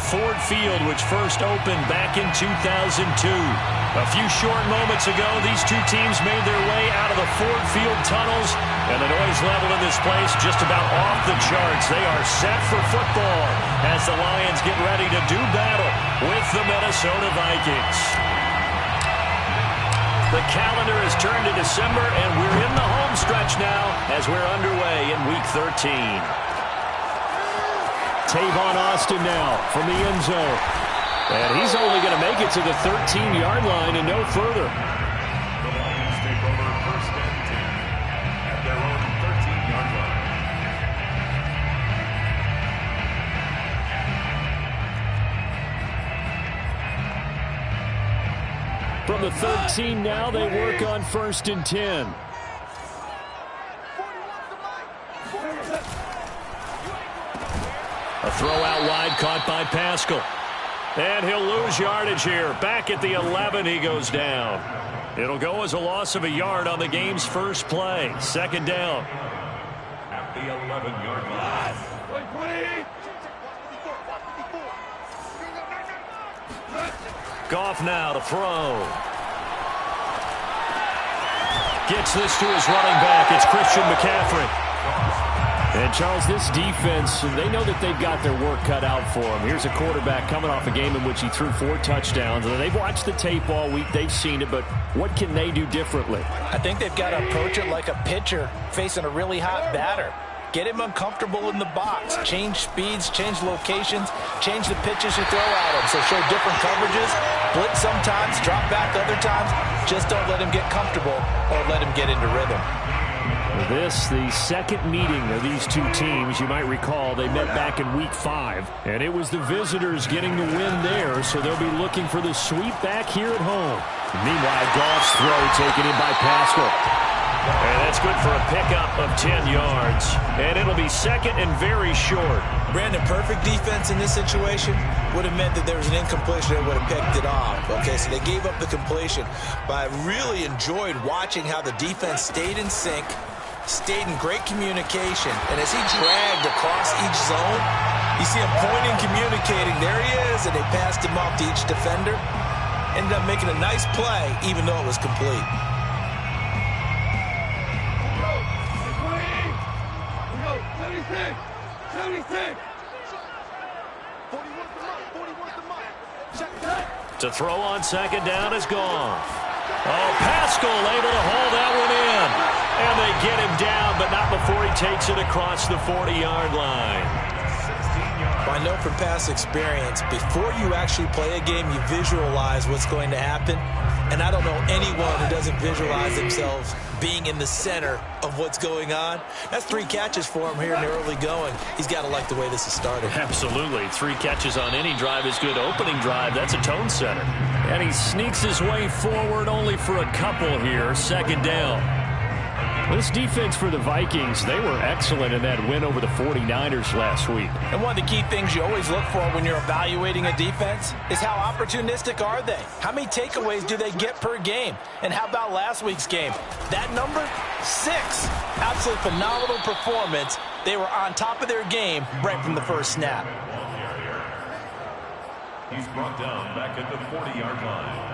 Ford Field, which first opened back in 2002. A few short moments ago, these two teams made their way out of the Ford Field tunnels, and the noise level in this place just about off the charts. They are set for football as the Lions get ready to do battle with the Minnesota Vikings. The calendar has turned to December, and we're in the home stretch now as we're underway in Week 13. Tavon Austin now from the end zone. And he's only going to make it to the 13-yard line and no further. The Lions take over first and 10 at their own 13-yard line. From the 13 now, they work on first and 10. A throw out wide caught by Pascal. And he'll lose yardage here. Back at the 11, he goes down. It'll go as a loss of a yard on the game's first play. Second down. At the 11-yard line. Goff now to throw. Gets this to his running back. It's Christian McCaffrey. And, Charles, this defense, they know that they've got their work cut out for them. Here's a quarterback coming off a game in which he threw 4 touchdowns. And they've watched the tape all week. They've seen it. But what can they do differently? I think they've got to approach it like a pitcher facing a really hot batter. Get him uncomfortable in the box. Change speeds, change locations, change the pitches you throw at him. So show different coverages, blitz sometimes, drop back other times. Just don't let him get comfortable or let him get into rhythm. This, the second meeting of these two teams. You might recall they met back in Week 5, and it was the visitors getting the win there, so they'll be looking for the sweep back here at home. Meanwhile, Goff's throw taken in by Pascal. And that's good for a pickup of 10 yards. And it'll be second and very short. Brandon, perfect defense in this situation would have meant that there was an incompletion that would have picked it off. Okay, so they gave up the completion. But I really enjoyed watching how the defense stayed in sync, stayed in great communication, and as he dragged across each zone, you see him pointing, communicating, there he is, and they passed him off to each defender. Ended up making a nice play, even though it was complete. To throw on second down is gone. Oh, Pascal able to haul that one in. And they get him down, but not before he takes it across the 40-yard line. I know from past experience, before you actually play a game, you visualize what's going to happen. And I don't know anyone who doesn't visualize themselves being in the center of what's going on. That's 3 catches for him here in the early going. He's got to like the way this is started. Absolutely. 3 catches on any drive is good. Opening drive, that's a tone setter. And he sneaks his way forward only for a couple here. Second down. This defense for the Vikings, they were excellent in that win over the 49ers last week. And one of the key things you always look for when you're evaluating a defense is how opportunistic are they? How many takeaways do they get per game? And how about last week's game? That number, 6. Absolutely phenomenal performance. They were on top of their game right from the first snap. He's brought down back at the 40-yard line.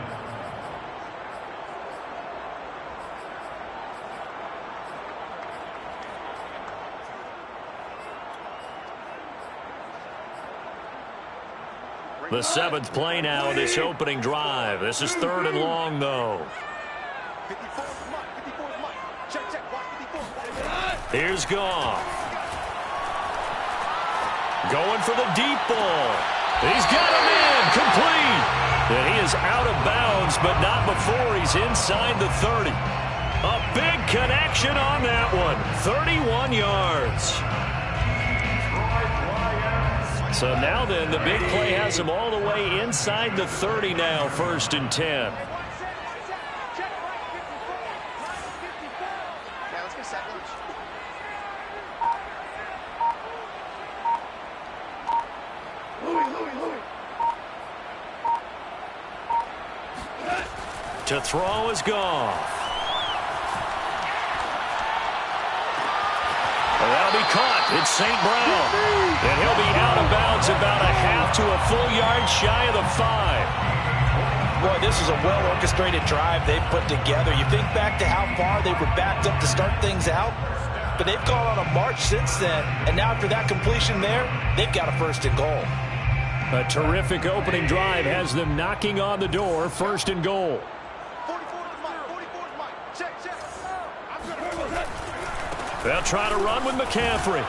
The 7th play now of this opening drive. This is 3rd and long, though. Here's Goff. Going for the deep ball. He's got him in. Complete. And he is out of bounds, but not before he's inside the 30. A big connection on that one. 31 yards. So now then, the big play has him all the way inside the 30 now, 1st and 10. To throw is Goff. That'll be caught. It's St. Brown. And he'll be out of bounds about a half to a full yard shy of the 5. Boy, this is a well-orchestrated drive they've put together. You think back to how far they were backed up to start things out, but they've gone on a march since then, and now after that completion there, they've got a first and goal. A terrific opening drive has them knocking on the door, first and goal. They'll try to run with McCaffrey.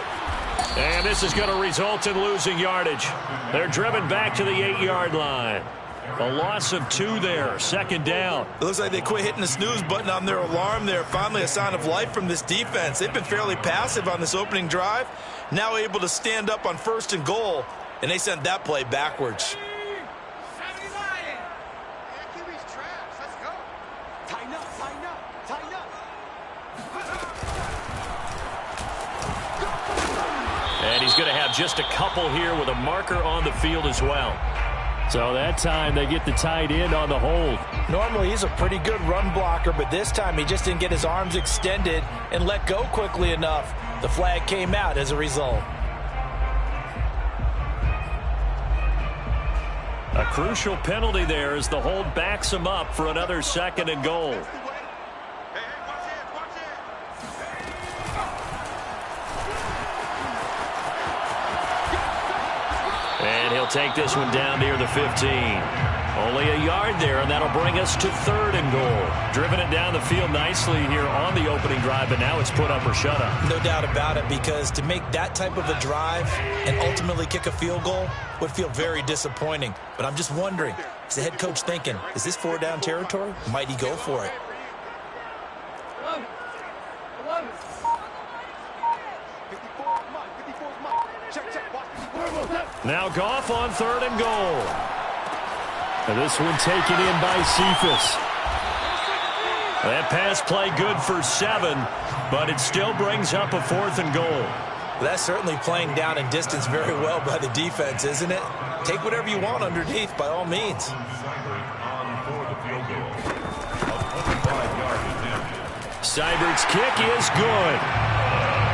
And this is going to result in losing yardage. They're driven back to the 8-yard line. A loss of 2 there, second down. It looks like they quit hitting the snooze button on their alarm there. Finally a sign of life from this defense. They've been fairly passive on this opening drive. Now able to stand up on first and goal, and they sent that play backwards. And he's going to have just a couple here with a marker on the field as well. So that time they get the tight end on the hold. Normally he's a pretty good run blocker, but this time he just didn't get his arms extended and let go quickly enough. The flag came out as a result. A crucial penalty there as the hold backs him up for another second and goal. And he'll take this one down near the 15. Only a yard there, and that'll bring us to third and goal. Driven it down the field nicely here on the opening drive, but now it's put up or shut up. No doubt about it, because to make that type of a drive and ultimately kick a field goal would feel very disappointing. But I'm just wondering, is the head coach thinking, is this 4-down territory? Might he go for it? Now Goff on third and goal. And this one taken in by Cephas. That pass play good for 7, but it still brings up a fourth and goal. Well, that's certainly playing down and distance very well by the defense, isn't it? Take whatever you want underneath, by all means. Seibert's kick is good.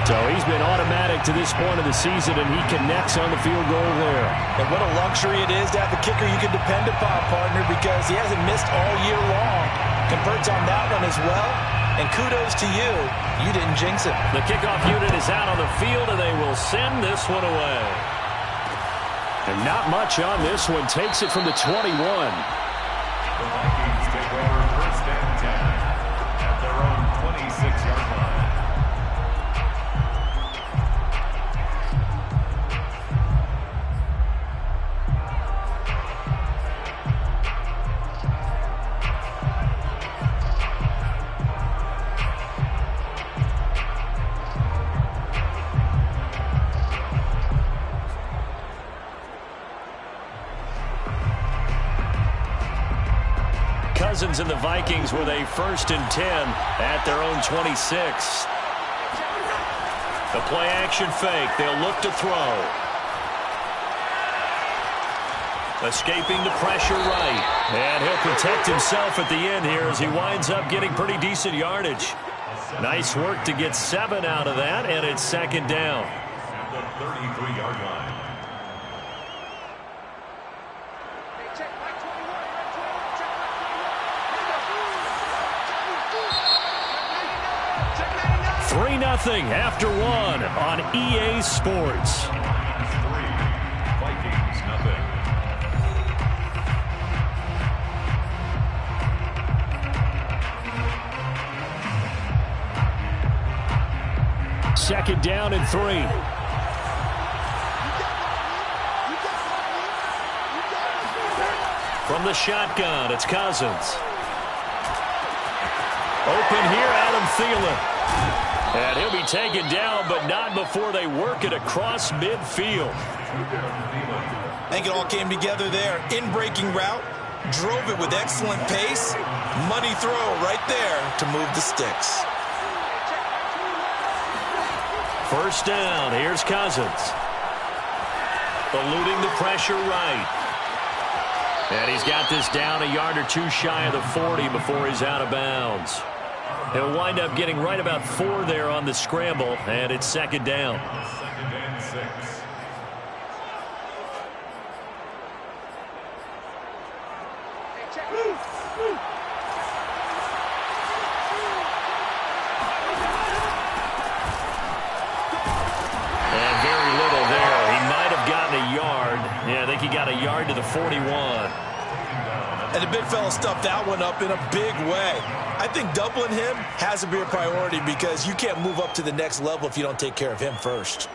So he's been automatic to this point of the season, and he connects on the field goal there. And what a luxury it is to have a kicker you can depend upon, partner, because he hasn't missed all year long. Converts on that one as well. And kudos to you. You didn't jinx it. The kickoff unit is out on the field, and they will send this one away. And not much on this one. Takes it from the 21. The Vikings take over first and 10 at their own 26-yard line. Cousins and the Vikings with a first and 10 at their own 26. The play action fake. They'll look to throw. Escaping the pressure right. And he'll protect himself at the end here as he winds up getting pretty decent yardage. Nice work to get 7 out of that, and it's second down. At the 33-yard line. Nothing after 1 on EA Sports. 3, Vikings nothing. Second down and 3. From the shotgun, it's Cousins. Open here, Adam Thielen. And he'll be taken down, but not before they work it across midfield. I think it all came together there. In-breaking route, drove it with excellent pace. Money throw right there to move the sticks. First down, here's Cousins. Eluding the pressure right. And he's got this down a yard or two shy of the 40 before he's out of bounds. He'll wind up getting right about 4 there on the scramble, and it's second down. Second and 6. And very little there. He might have gotten a yard. Yeah, I think he got a yard to the 41. And the big fella stuffed that one up in a big way. I think doubling him has to be a priority because you can't move up to the next level if you don't take care of him first.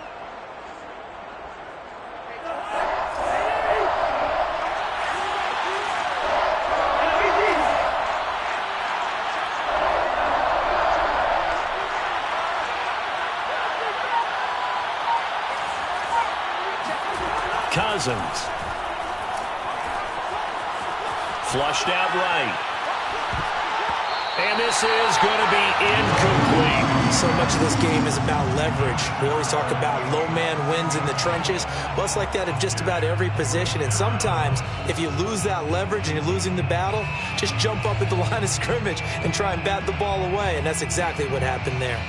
Cousins. Flushed out right. And this is going to be incomplete. So much of this game is about leverage. We always talk about low man wins in the trenches. Well, it's like that in just about every position. And sometimes, if you lose that leverage and you're losing the battle, just jump up at the line of scrimmage and try and bat the ball away. And that's exactly what happened there.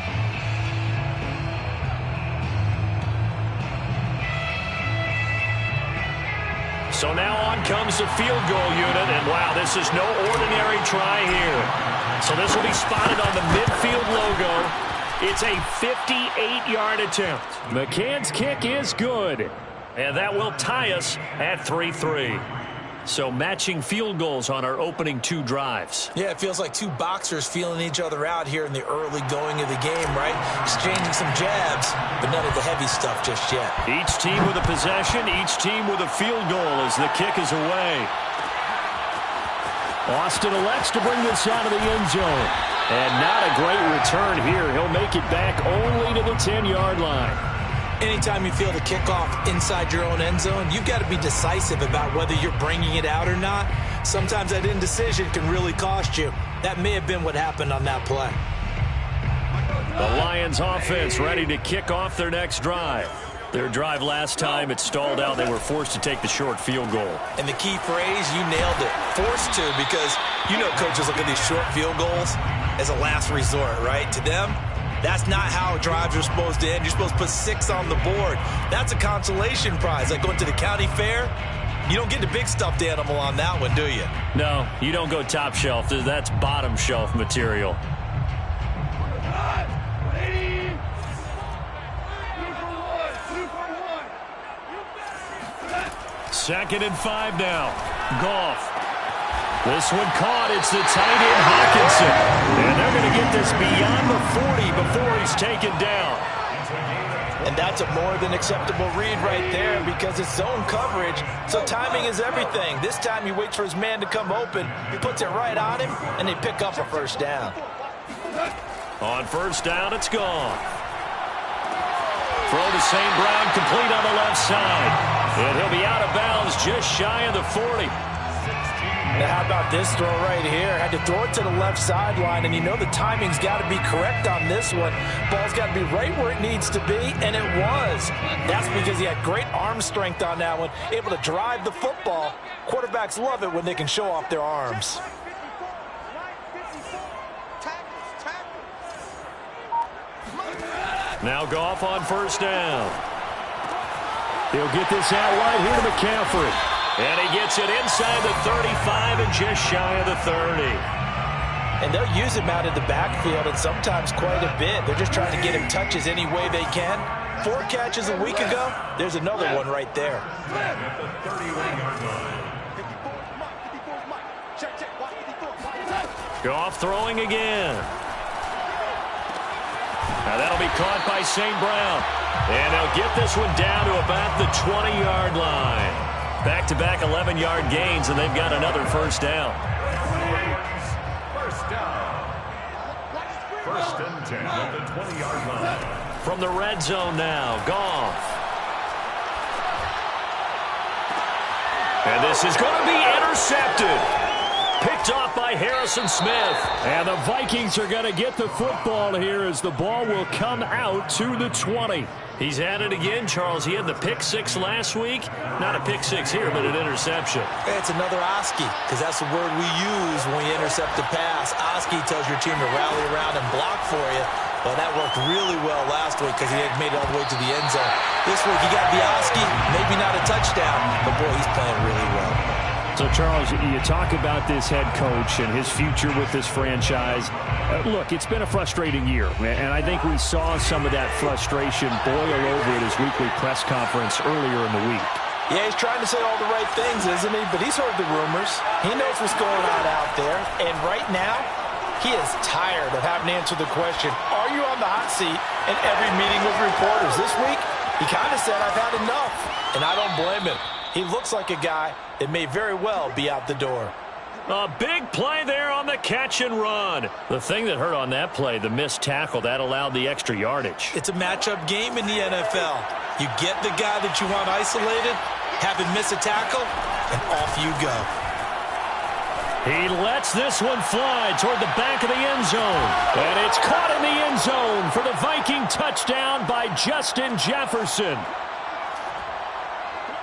So now on comes the field goal unit, and wow, this is no ordinary try here. So this will be spotted on the midfield logo. It's a 58-yard attempt. McCann's kick is good, and that will tie us at 3-3. So matching field goals on our opening 2 drives. Yeah, it feels like 2 boxers feeling each other out here in the early going of the game, right? Exchanging some jabs, but none of the heavy stuff just yet. Each team with a possession, each team with a field goal as the kick is away. Austin elects to bring this out of the end zone. And not a great return here. He'll make it back only to the 10-yard line. Anytime you feel the kickoff inside your own end zone, you've got to be decisive about whether you're bringing it out or not. Sometimes that indecision can really cost you. That may have been what happened on that play. The Lions offense ready to kick off their next drive. Their drive last time, it stalled out. They were forced to take the short field goal. And the key phrase, you nailed it. Forced to, because you know coaches look at these short field goals as a last resort, right? To them, that's not how drives are supposed to end. You're supposed to put 6 on the board. That's a consolation prize. Like going to the county fair, you don't get the big stuffed animal on that one, do you? No, you don't go top shelf. That's bottom shelf material. Second and 5 now. Goff. This one caught. It's the tight end Hawkinson. And they're going to get this beyond the 40 before he's taken down. And that's a more than acceptable read right there because it's zone coverage, so timing is everything. This time he waits for his man to come open, he puts it right on him, and they pick up a first down. On first down, it's gone. Throw to St. Brown, complete on the left side. And he'll be out of bounds just shy of the 40. Now how about this throw right here? Had to throw it to the left sideline, and you know the timing's got to be correct on this one. Ball's got to be right where it needs to be, and it was. That's because he had great arm strength on that one, able to drive the football. Quarterbacks love it when they can show off their arms. Now Goff on first down. He'll get this out wide here to McCaffrey. And he gets it inside the 35 and just shy of the 30. And they'll use him out of the backfield, and sometimes quite a bit. They're just trying to get him touches any way they can. 4 catches a week ago. There's another one right there. Goff throwing again. Now that'll be caught by St. Brown. And they'll get this one down to about the 20-yard line. Back-to-back 11-yard gains, and they've got another first down. First down. First and 10 at the 20-yard line. From the red zone now, Goff. And this is going to be intercepted. Picked off by Harrison Smith. And the Vikings are going to get the football here as the ball will come out to the 20. He's at it again, Charles. He had the pick six last week. Not a pick six here, but an interception. It's another Oski, because that's the word we use when we intercept a pass. Oski tells your team to rally around and block for you. Well, that worked really well last week because he had made it all the way to the end zone. This week he got the Oski, maybe not a touchdown, but boy, he's playing really well. So, Charles, you talk about this head coach and his future with this franchise. Look, it's been a frustrating year, and I think we saw some of that frustration boil over at his weekly press conference earlier in the week. Yeah, he's trying to say all the right things, isn't he? But he's heard the rumors. He knows what's going on out there. And right now, he is tired of having to answer the question, are you on the hot seat in every meeting with reporters? This week, he kind of said, I've had enough. And I don't blame him. He looks like a guy that may very well be out the door. A big play there on the catch and run. The thing that hurt on that play, the missed tackle, that allowed the extra yardage. It's a matchup game in the NFL. You get the guy that you want isolated, have him miss a tackle, and off you go. He lets this one fly toward the back of the end zone. And it's caught in the end zone for the Viking touchdown by Justin Jefferson.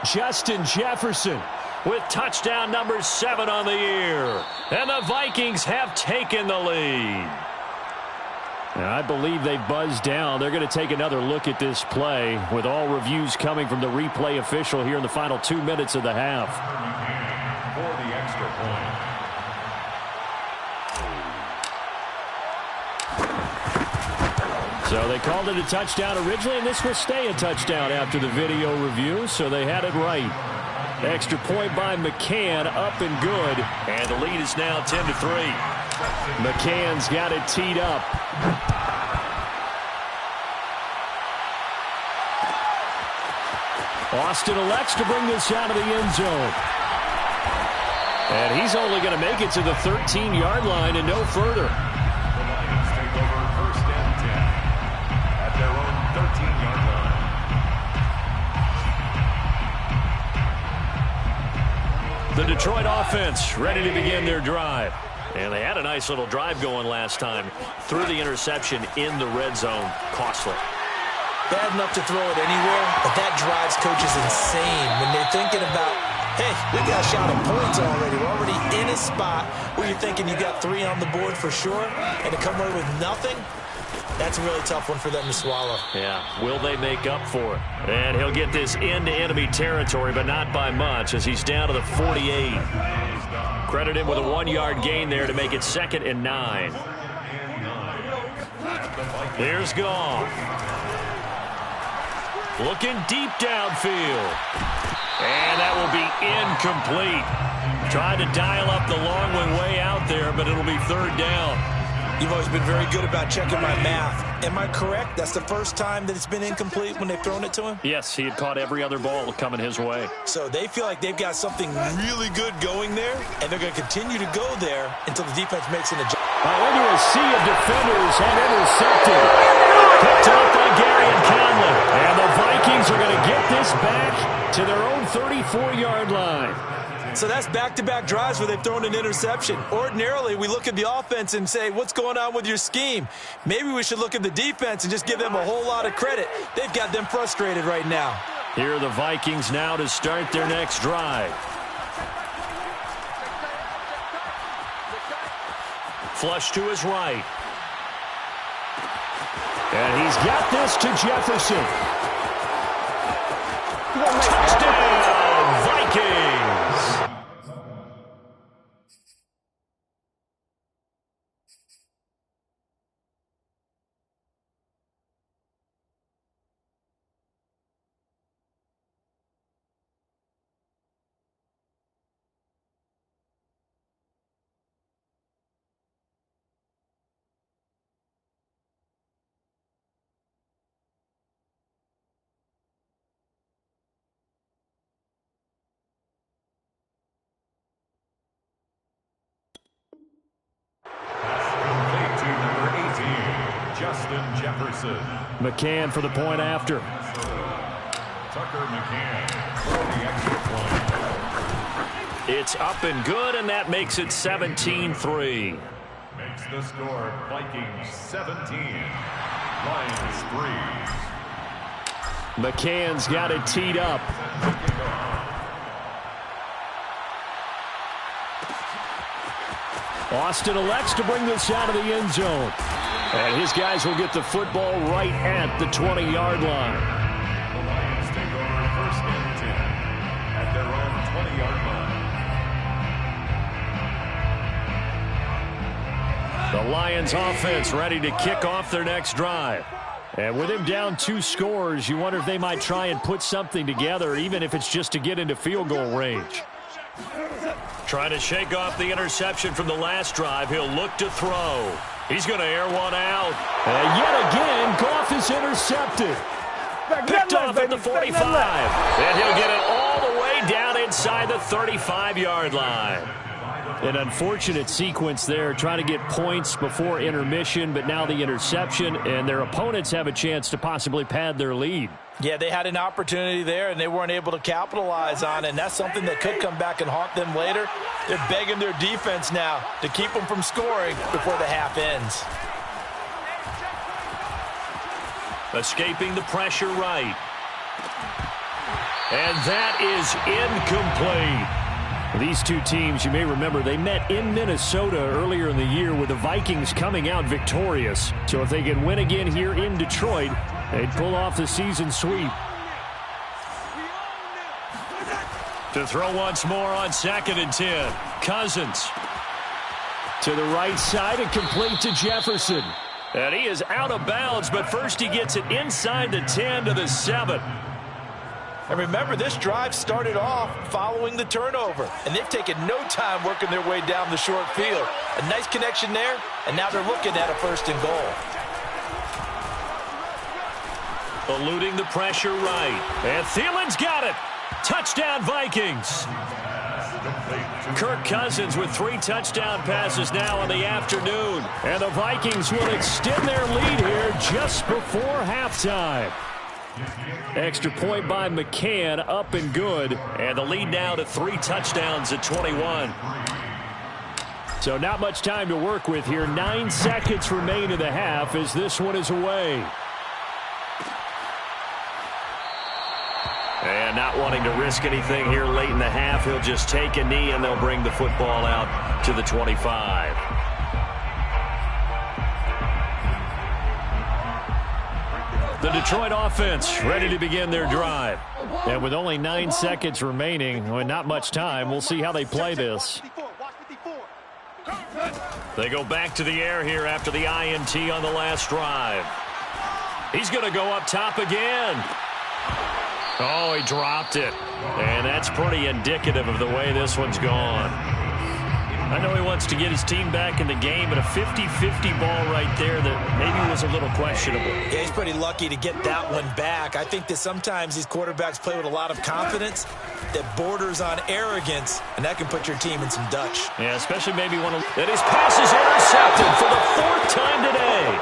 Justin Jefferson with touchdown number 7 on the year. And the Vikings have taken the lead. And I believe they buzzed down. They're going to take another look at this play with all reviews coming from the replay official here in the final 2 minutes of the half. For the extra point. So they called it a touchdown originally, and this will stay a touchdown after the video review, so they had it right. Extra point by McCann, up and good. And the lead is now 10-3. McCann's got it teed up. Austin elects to bring this out of the end zone. And he's only going to make it to the 13-yard line and no further. The Lions take over first and 10 at their own 13-yard line. The Detroit offense ready to begin their drive. And they had a nice little drive going last time. Threw the interception in the red zone. Costly. Bad enough to throw it anywhere, but that drives coaches insane when they're thinking about, hey, we got a shot at points already. We're already in a spot where you're thinking you got 3 on the board for sure, and to come away with nothing, that's a really tough one for them to swallow. Yeah, will they make up for it? And he'll get this into enemy territory, but not by much as he's down to the 48. Credit him with a 1-yard gain there to make it 2nd and 9. Here's Goff. Looking deep downfield. And that will be incomplete. Tried to dial up the long one way out there, but it'll be 3rd down. You've always been very good about checking my math. Am I correct? That's the first time that it's been incomplete when they've thrown it to him? Yes, he had caught every other ball coming his way. So they feel like they've got something really good going there, and they're going to continue to go there until the defense makes an adjustment. Into a sea of defenders and intercepted. Picked up by Gary and Conley. And the Vikings are going to get this back to their own 34-yard line. So that's back-to-back drives where they've thrown an interception. Ordinarily, we look at the offense and say, what's going on with your scheme? Maybe we should look at the defense and just give them a whole lot of credit. They've got them frustrated right now. Here are the Vikings now to start their next drive. Flush to his right. And he's got this to Jefferson. Touchdown, Vikings! Justin Jefferson. McCann for the point after. Tucker McCann for the extra point. It's up and good, and that makes it 17-3. Makes the score Vikings 17, Lions 3. McCann's got it teed up. Austin elects to bring this out of the end zone. And his guys will get the football right at the 20-yard line. The Lions take over first and 10 at their own 20-yard line. The Lions offense ready to kick off their next drive. And with him down 2 scores, you wonder if they might try and put something together, even if it's just to get into field goal range. Trying to shake off the interception from the last drive. He'll look to throw. He's going to air one out. And yet again, Goff is intercepted. Picked off at the 45. And he'll get it all the way down inside the 35-yard line. An unfortunate sequence there, trying to get points before intermission, but now the interception, and their opponents have a chance to possibly pad their lead. Yeah, they had an opportunity there, and they weren't able to capitalize on it, and that's something that could come back and haunt them later. They're begging their defense now to keep them from scoring before the half ends. Escaping the pressure right. And that is incomplete. These two teams, you may remember, they met in Minnesota earlier in the year with the Vikings coming out victorious. So if they can win again here in Detroit, they'd pull off the season sweep. To throw once more on 2nd and 10. Cousins. To the right side and complete to Jefferson. And he is out of bounds, but first he gets it inside the 10 to the 7. And remember, this drive started off following the turnover, and they've taken no time working their way down the short field. A nice connection there, and now they're looking at a 1st and goal. Eluding the pressure right. And Thielen's got it. Touchdown, Vikings. Kirk Cousins with 3 touchdown passes now in the afternoon. And the Vikings will extend their lead here just before halftime. Extra point by McCann, up and good. And the lead now to 3 touchdowns at 21. So not much time to work with here. 9 seconds remain in the half as this one is away. And not wanting to risk anything here late in the half, he'll just take a knee and they'll bring the football out to the 25. The Detroit offense ready to begin their drive. And with only 9 seconds remaining, well, not much time, we'll see how they play this. They go back to the air here after the INT on the last drive. He's going to go up top again. Oh, he dropped it. And that's pretty indicative of the way this one's gone. I know he wants to get his team back in the game, but a 50-50 ball right there that maybe was a little questionable. Yeah, he's pretty lucky to get that one back. I think that sometimes these quarterbacks play with a lot of confidence that borders on arrogance, and that can put your team in some Dutch. Yeah, especially maybe one of... And his pass is intercepted for the 4th time today.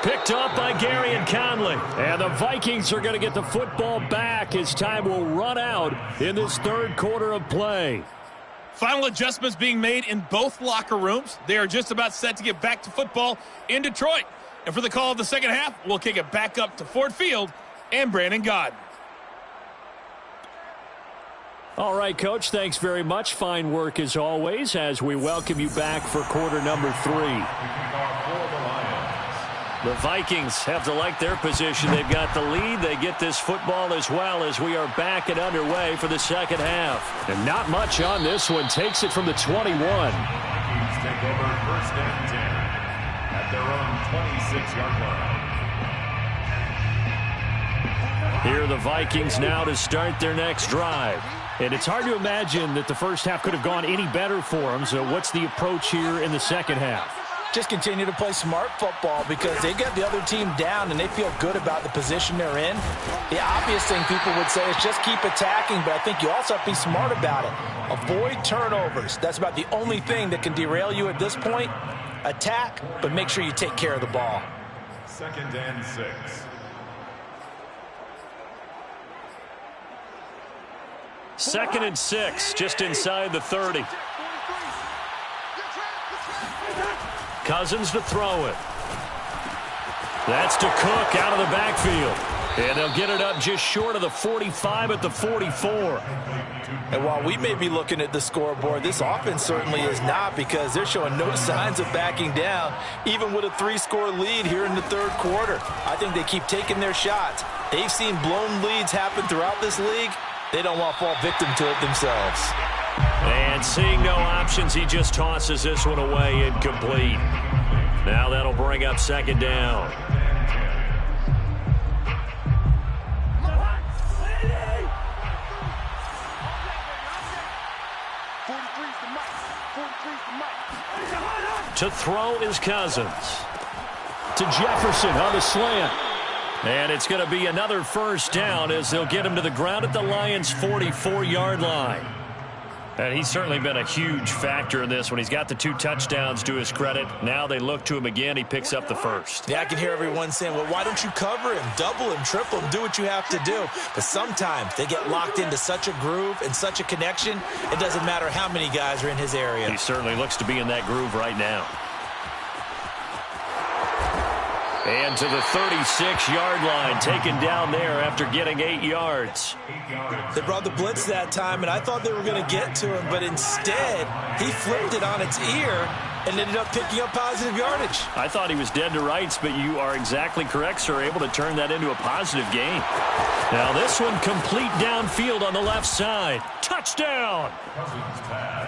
Picked off by Gary and Conley. And the Vikings are going to get the football back as time will run out in this 3rd quarter of play. Final adjustments being made in both locker rooms. They are just about set to get back to football in Detroit. And for the call of the second half, we'll kick it back up to Ford Field and Brandon Gaudin. All right, Coach, thanks very much. Fine work as always as we welcome you back for quarter number 3. The Vikings have to like their position. They've got the lead. They get this football as well as we are back and underway for the second half. And not much on this one. Takes it from the 21. Vikings take over first and 10 at their own 26-yard line. Here are the Vikings now to start their next drive. And it's hard to imagine that the first half could have gone any better for them. So what's the approach here in the second half? Just continue to play smart football because they got the other team down and they feel good about the position they're in. The obvious thing people would say is just keep attacking, but I think you also have to be smart about it. Avoid turnovers. That's about the only thing that can derail you at this point. Attack, but make sure you take care of the ball. 2nd and 6. 2nd and 6, just inside the 30. Cousins to throw it. That's to Cook out of the backfield. And they'll get it up just short of the 45 at the 44. And while we may be looking at the scoreboard, this offense certainly is not, because they're showing no signs of backing down, even with a 3-score lead here in the third quarter. I think they keep taking their shots. They've seen blown leads happen throughout this league. They don't want to fall victim to it themselves. And seeing no options, he just tosses this one away, incomplete. Now that'll bring up 2nd down. To throw is Cousins. To Jefferson on the slant. And it's going to be another 1st down as they'll get him to the ground at the Lions' 44-yard line. And he's certainly been a huge factor in this when he's got the 2 touchdowns to his credit. Now they look to him again. He picks up the 1st. Yeah, I can hear everyone saying, well, why don't you cover him, double him, triple him, do what you have to do. But sometimes they get locked into such a groove and such a connection, it doesn't matter how many guys are in his area. He certainly looks to be in that groove right now. And to the 36-yard line, taken down there after getting 8 yards. They brought the blitz that time, and I thought they were going to get to him, but instead, he flipped it on its ear and ended up picking up positive yardage. I thought he was dead to rights, but you are exactly correct, sir, able to turn that into a positive gain. Now this one complete downfield on the left side. Touchdown!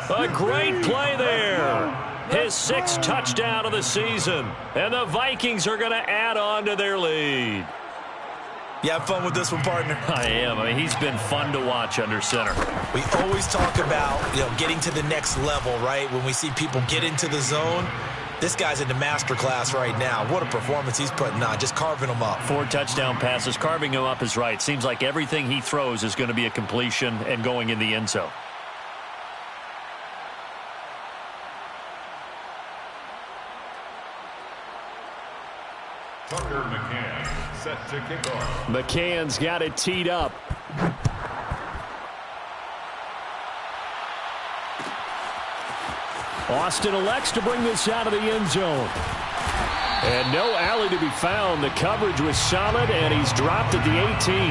A great play there. His 6th touchdown of the season. And the Vikings are going to add on to their lead. You have fun with this one, partner? I am. I mean, he's been fun to watch under center. We always talk about, getting to the next level, right? When we see people get into the zone, this guy's in the master class right now. What a performance he's putting on, just carving them up. 4 touchdown passes. Carving him up is right. Seems like everything he throws is going to be a completion and going in the end zone. Tucker McCann set to kick off. McCann's got it teed up. Austin elects to bring this out of the end zone. And no alley to be found. The coverage was solid, and he's dropped at the 18. The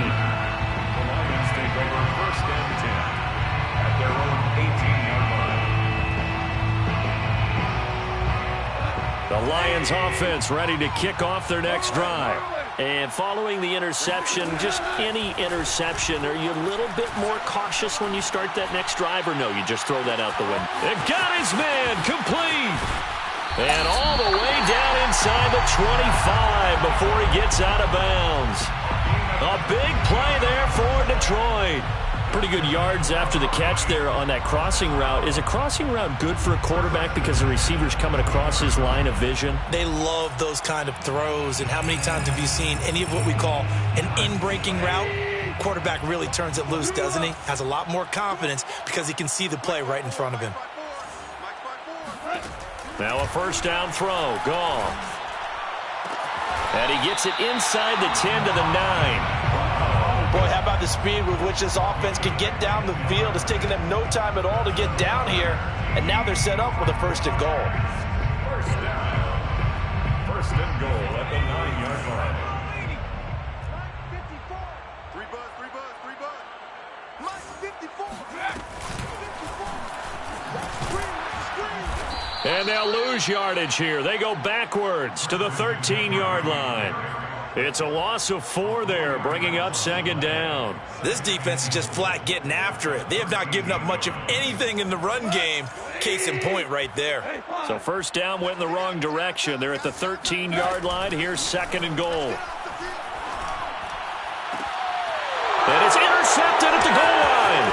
Lions take over 1st and 10 at their own 18-yard line. The Lions offense ready to kick off their next drive. And following the interception, just any interception, are you a little bit more cautious when you start that next drive, or no, you just throw that out the window? It got his man complete. And all the way down inside the 25 before he gets out of bounds. A big play there for Detroit. Pretty good yards after the catch there on that crossing route. Is a crossing route good for a quarterback because the receiver's coming across his line of vision? They love those kind of throws. And how many times have you seen any of what we call an in-breaking route? Quarterback really turns it loose, doesn't he? Has a lot more confidence because he can see the play right in front of him. Now a 1st down throw. Goff. And he gets it inside the 10 to the 9. Boy, how about the speed with which this offense can get down the field? It's taken them no time at all to get down here, and now they're set up with a 1st and goal. 1st down. 1st and goal at the 9-yard line. 3 And they'll lose yardage here. They go backwards to the 13-yard line. It's a loss of 4 there, bringing up 2nd down. This defense is just flat getting after it. They have not given up much of anything in the run game. Case in point right there. So 1st down went in the wrong direction. They're at the 13-yard line. Here's 2nd and goal. And it's intercepted at the goal line.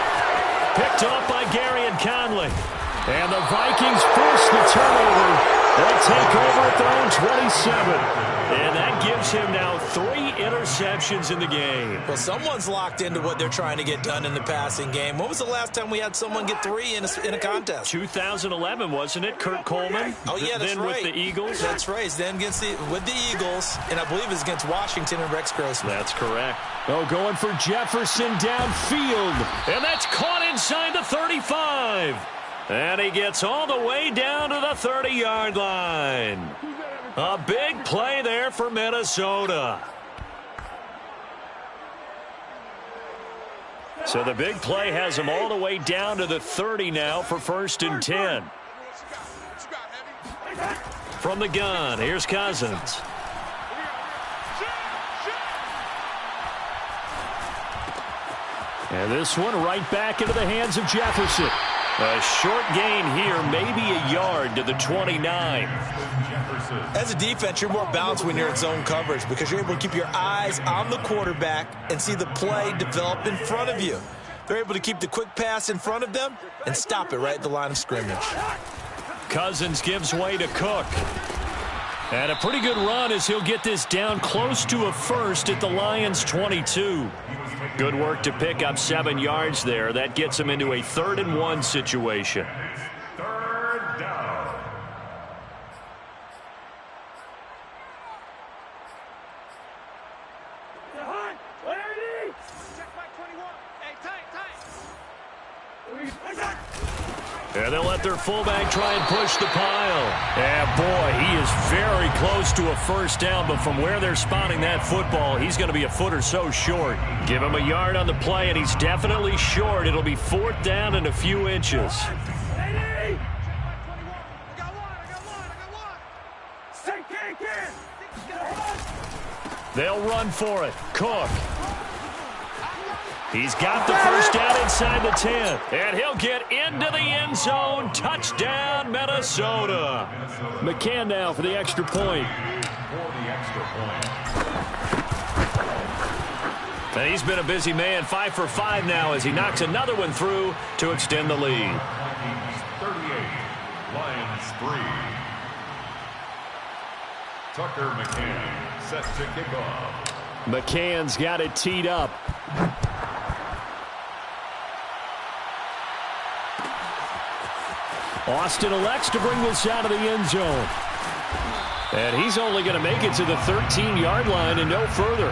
Picked off by Gary and Conley. And the Vikings force the turnover. They'll take over at their own 27. And that gives him now 3 interceptions in the game. Well, someone's locked into what they're trying to get done in the passing game. When was the last time we had someone get 3 in a contest? 2011, wasn't it, Kurt Coleman? Oh, yeah, that's then right. with the Eagles? That's right. Then with the Eagles, and I believe it's against Washington and Rex Grossman. That's correct. Oh, going for Jefferson downfield. And that's caught inside the 35. And he gets all the way down to the 30-yard line. A big play there for Minnesota. So the big play has him all the way down to the 30 now for 1st and 10. From the gun, here's Cousins. And this one right back into the hands of Jefferson. A short gain here, maybe a yard to the 29. As a defense, you're more balanced when you're in zone coverage because you're able to keep your eyes on the quarterback and see the play develop in front of you. They're able to keep the quick pass in front of them and stop it right at the line of scrimmage. Cousins gives way to Cook. And a pretty good run as he'll get this down close to a first at the Lions' 22. Good work to pick up 7 yards there. That gets him into a 3rd and 1 situation. 3rd down. And they'll let their fullback try and push the pile. And boy, he is very close to a first down, but from where they're spotting that football, he's going to be a foot or so short. Give him a yard on the play, and he's definitely short. It'll be 4th down and a few inches. They'll run for it. Cook. He's got the first down inside the 10. And he'll get into the end zone. Touchdown, Minnesota. McCann now for the extra point. And he's been a busy man. 5 for 5 now as he knocks another one through to extend the lead. 38, Lions 3. Tucker McCann set to kick off. McCann's got it teed up. Austin elects to bring this out of the end zone. And he's only going to make it to the 13-yard line and no further.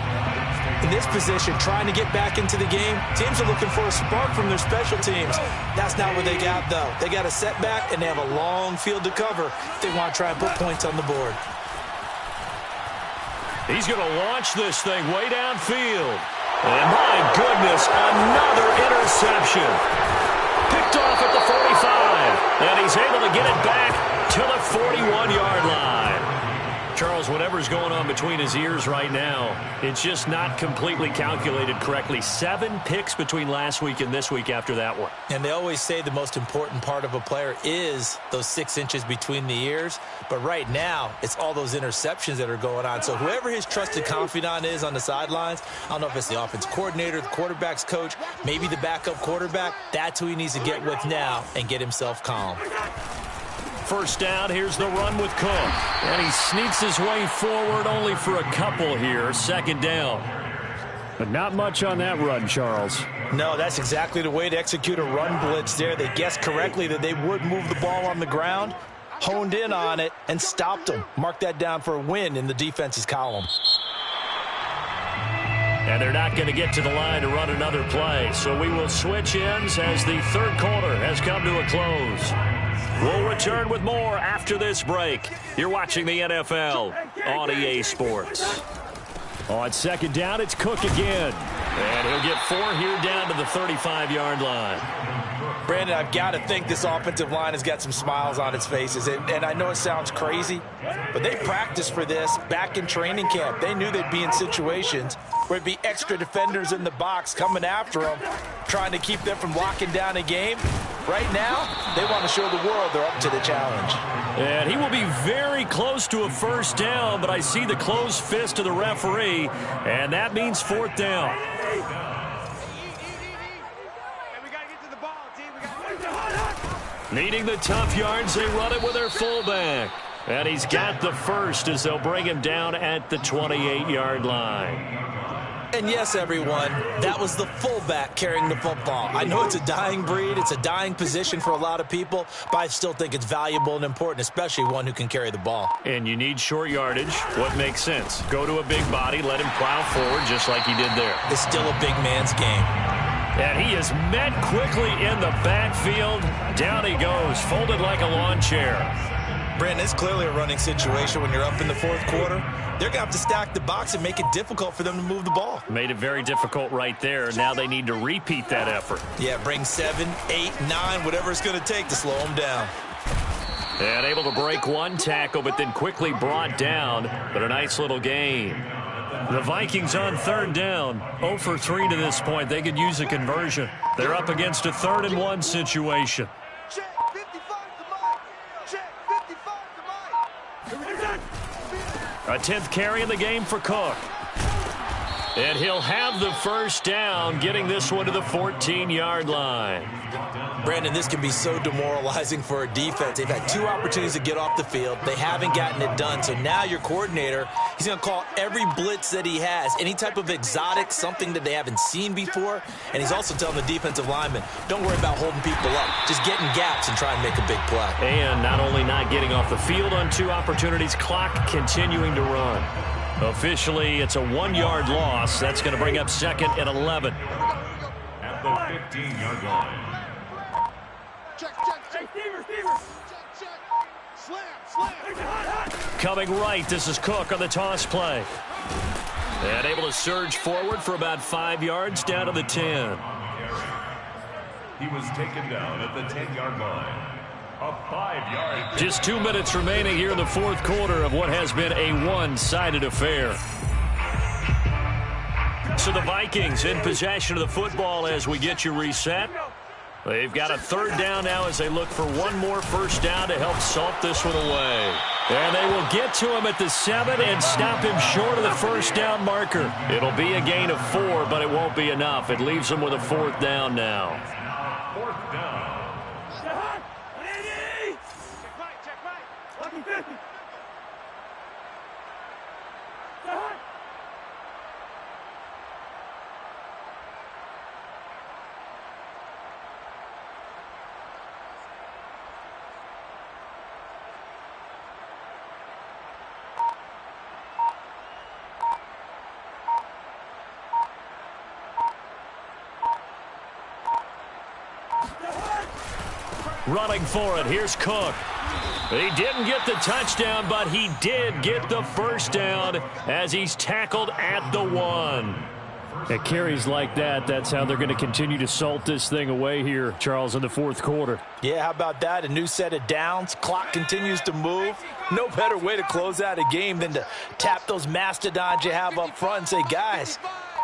In this position, trying to get back into the game, teams are looking for a spark from their special teams. That's not what they got, though. They got a setback, and they have a long field to cover if they want to try and put points on the board. He's going to launch this thing way downfield. And my goodness, another interception. Picked off at the 45. And he's able to get it back to the 41-yard line. Charles, whatever's going on between his ears right now, it's just not completely calculated correctly. 7 picks between last week and this week after that one. And they always say the most important part of a player is those 6 inches between the ears. But right now, it's all those interceptions that are going on. So whoever his trusted confidant is on the sidelines, I don't know if it's the offense coordinator, the quarterback's coach, maybe the backup quarterback, that's who he needs to get with now and get himself calm. First down, here's the run with Cook. And he sneaks his way forward only for a couple here. 2nd down. But not much on that run, Charles. No, that's exactly the way to execute a run blitz there. They guessed correctly that they would move the ball on the ground, honed in on it, and stopped them. Mark that down for a win in the defense's column. And they're not going to get to the line to run another play. So we will switch ends as the 3rd quarter has come to a close. We'll return with more after this break. You're watching the NFL on EA Sports. On 2nd down, it's Cook again. And he'll get 4 here down to the 35-yard line. Brandon, I've got to think this offensive line has got some smiles on its faces. And I know it sounds crazy, but they practiced for this back in training camp. They knew they'd be in situations where it'd be extra defenders in the box coming after them, trying to keep them from locking down a game. Right now, they want to show the world they're up to the challenge. And he will be very close to a first down, but I see the closed fist of the referee, and that means 4th down. Needing the tough yards, they run it with their fullback. And he's got the first as they'll bring him down at the 28-yard line. And yes, everyone, that was the fullback carrying the football. I know it's a dying breed. It's a dying position for a lot of people, but I still think it's valuable and important, especially one who can carry the ball. And you need short yardage. What makes sense? Go to a big body, let him plow forward just like he did there. It's still a big man's game. And he is met quickly in the backfield. Down he goes, folded like a lawn chair. Brandon, it's clearly a running situation when you're up in the fourth quarter. They're going to have to stack the box and make it difficult for them to move the ball. Made it very difficult right there. Now they need to repeat that effort. Yeah, bring 7, 8, 9, whatever it's going to take to slow them down. And able to break one tackle, but then quickly brought down. But a nice little gain. The Vikings on third down. 0 for 3 to this point. They could use a conversion. They're up against a 3rd and 1 situation. A 10th carry in the game for Cook. And he'll have the first down, getting this one to the 14-yard line. Brandon, this can be so demoralizing for a defense. They've had 2 opportunities to get off the field. They haven't gotten it done. So now your coordinator, he's going to call every blitz that he has, any type of exotic, something that they haven't seen before. And he's also telling the defensive linemen, don't worry about holding people up. Just get in gaps and try and make a big play. And not only not getting off the field on 2 opportunities, clock continuing to run. Officially, it's a 1-yard loss. That's going to bring up 2nd and 11. At the 15-yard line. Check. Slam. Coming right, this is Cook on the toss play. And able to surge forward for about 5 yards down to the 10. He was taken down at the 10-yard line. A 5-yard. Just 2 minutes remaining here in the fourth quarter of what has been a one-sided affair. So the Vikings in possession of the football as we get you reset. They've got a 3rd down now as they look for one more first down to help salt this one away. And they will get to him at the 7 and stop him short of the first down marker. It'll be a gain of 4, but it won't be enough. It leaves them with a 4th down now. 4th down. Running for it, here's Cook. He didn't get the touchdown, but he did get the first down as he's tackled at the 1. At carries like that, that's how they're going to continue to salt this thing away here, Charles, in the fourth quarter. Yeah, how about that? A new set of downs. Clock continues to move. No better way to close out a game than to tap those mastodons you have up front and say, guys,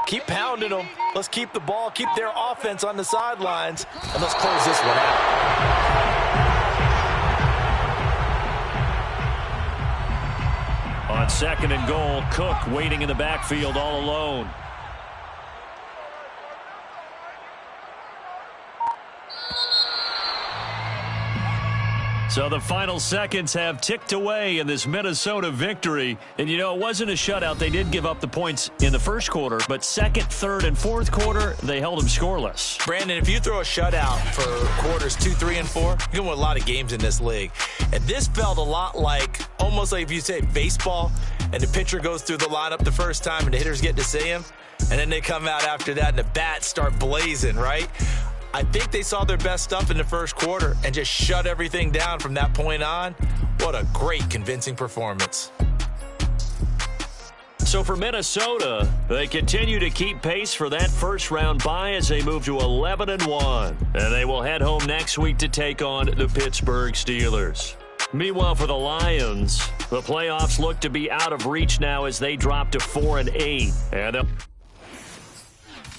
keep pounding them. Let's keep the ball, keep their offense on the sidelines, and let's close this one out. On 2nd and goal, Cook waiting in the backfield all alone. So the final seconds have ticked away in this Minnesota victory. And, you know, it wasn't a shutout. They did give up the points in the first quarter, but 2nd, 3rd, and 4th quarter, they held them scoreless. Brandon, if you throw a shutout for quarters 2, 3, and 4, you're going to win a lot of games in this league. And this felt a lot like, almost like if you say baseball, and the pitcher goes through the lineup the first time and the hitters get to see him, and then they come out after that and the bats start blazing, right? I think they saw their best stuff in the first quarter and just shut everything down from that point on. What a great, convincing performance. So for Minnesota, they continue to keep pace for that first-round bye as they move to 11-1. And they will head home next week to take on the Pittsburgh Steelers. Meanwhile, for the Lions, the playoffs look to be out of reach now as they drop to 4-8. And